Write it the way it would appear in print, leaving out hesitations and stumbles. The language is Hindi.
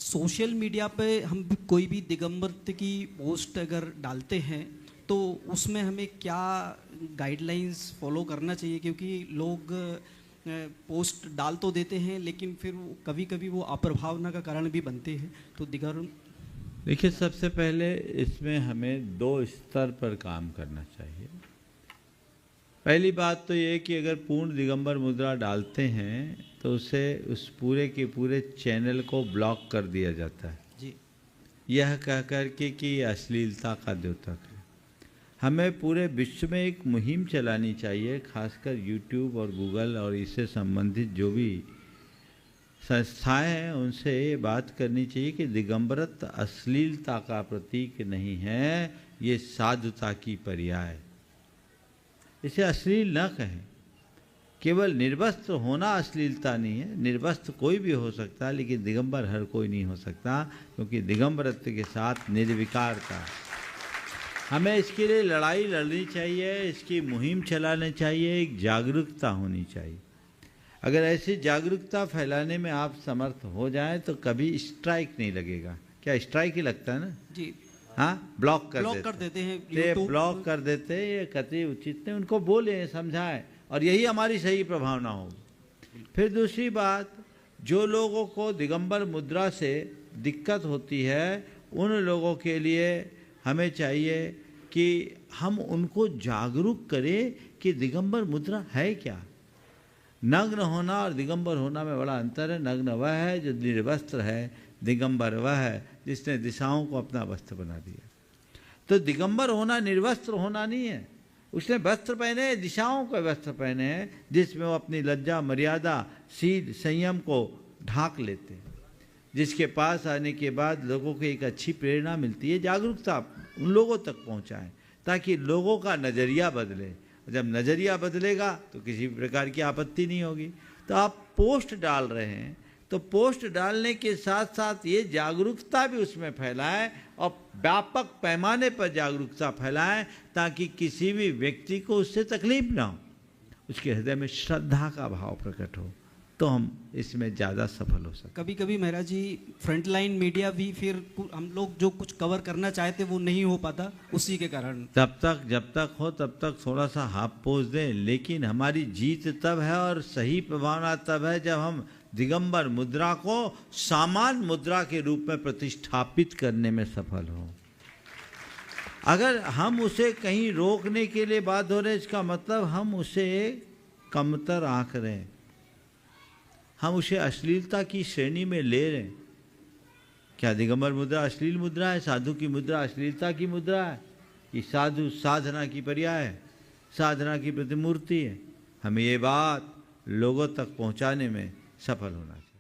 सोशल मीडिया पे हम कोई भी दिगंबर की पोस्ट अगर डालते हैं तो उसमें हमें क्या गाइडलाइंस फॉलो करना चाहिए, क्योंकि लोग पोस्ट डाल तो देते हैं लेकिन फिर कभी कभी वो अप्रभावना का कारण भी बनते हैं। तो देखिए, सबसे पहले इसमें हमें 2 स्तर पर काम करना चाहिए। पहली बात तो ये कि अगर पूर्ण दिगंबर मुद्रा डालते हैं तो उसे उस पूरे के पूरे चैनल को ब्लॉक कर दिया जाता है जी। यह कह कर के कि अश्लीलता का द्योतक है। हमें पूरे विश्व में एक मुहिम चलानी चाहिए, खासकर यूट्यूब और गूगल और इससे संबंधित जो भी संस्थाएं हैं उनसे ये बात करनी चाहिए कि दिगंबरत्व अश्लीलता का प्रतीक नहीं है, ये साधुता की पर्याय। इसे अश्लील न कहें। केवल निर्वस्त्र होना अश्लीलता नहीं है, निर्वस्त्र कोई भी हो सकता है, लेकिन दिगंबर हर कोई नहीं हो सकता, क्योंकि दिगंबरत्व के साथ निर्विकारता है। हमें इसके लिए लड़ाई लड़नी चाहिए, इसकी मुहिम चलानी चाहिए, एक जागरूकता होनी चाहिए। अगर ऐसी जागरूकता फैलाने में आप समर्थ हो जाएं तो कभी स्ट्राइक नहीं लगेगा। क्या स्ट्राइक ही लगता है ना जी। हाँ, ब्लॉक कर देते हैं, ब्लॉक कर देते हैं। ये कतई उचित नहीं, उनको बोलें, समझाएं, और यही हमारी सही प्रभावना होगी। फिर दूसरी बात, जो लोगों को दिगंबर मुद्रा से दिक्कत होती है उन लोगों के लिए हमें चाहिए कि हम उनको जागरूक करें कि दिगंबर मुद्रा है क्या। नग्न होना और दिगंबर होना में बड़ा अंतर है। नग्न वह है जो निर्वस्त्र है, दिगंबर वह है जिसने दिशाओं को अपना वस्त्र बना दिया। तो दिगंबर होना निर्वस्त्र होना नहीं है, उसने वस्त्र पहने, दिशाओं के वस्त्र पहने हैं, जिसमें वो अपनी लज्जा, मर्यादा, शील, संयम को ढांक लेते हैं, जिसके पास आने के बाद लोगों को एक अच्छी प्रेरणा मिलती है। जागरूकता उन लोगों तक पहुँचाएँ ताकि लोगों का नज़रिया बदले। जब नज़रिया बदलेगा तो किसी प्रकार की आपत्ति नहीं होगी। तो आप पोस्ट डाल रहे हैं तो पोस्ट डालने के साथ साथ ये जागरूकता भी उसमें फैलाएं और व्यापक पैमाने पर जागरूकता फैलाएं ताकि किसी भी व्यक्ति को उससे तकलीफ ना हो, उसके हृदय में श्रद्धा का भाव प्रकट हो, तो हम इसमें ज़्यादा सफल हो सकते। कभी कभी महाराज जी फ्रंटलाइन मीडिया भी फिर हम लोग जो कुछ कवर करना चाहते वो नहीं हो पाता, उसी के कारण। जब तक हो तब तक थोड़ा सा हाफ पोज दें, लेकिन हमारी जीत तब है और सही प्रभावना तब है जब हम दिगंबर मुद्रा को सामान्य मुद्रा के रूप में प्रतिष्ठापित करने में सफल हो। अगर हम उसे कहीं रोकने के लिए बाध्य हो रहे, इसका मतलब हम उसे कमतर आंक रहे हैं, हम उसे अश्लीलता की श्रेणी में ले रहे हैं। क्या दिगंबर मुद्रा अश्लील मुद्रा है? साधु की मुद्रा अश्लीलता की मुद्रा है? कि साधु साधना की पर्याय है, साधना की प्रतिमूर्ति है? हमें ये बात लोगों तक पहुंचाने में सफल होना चाहिए।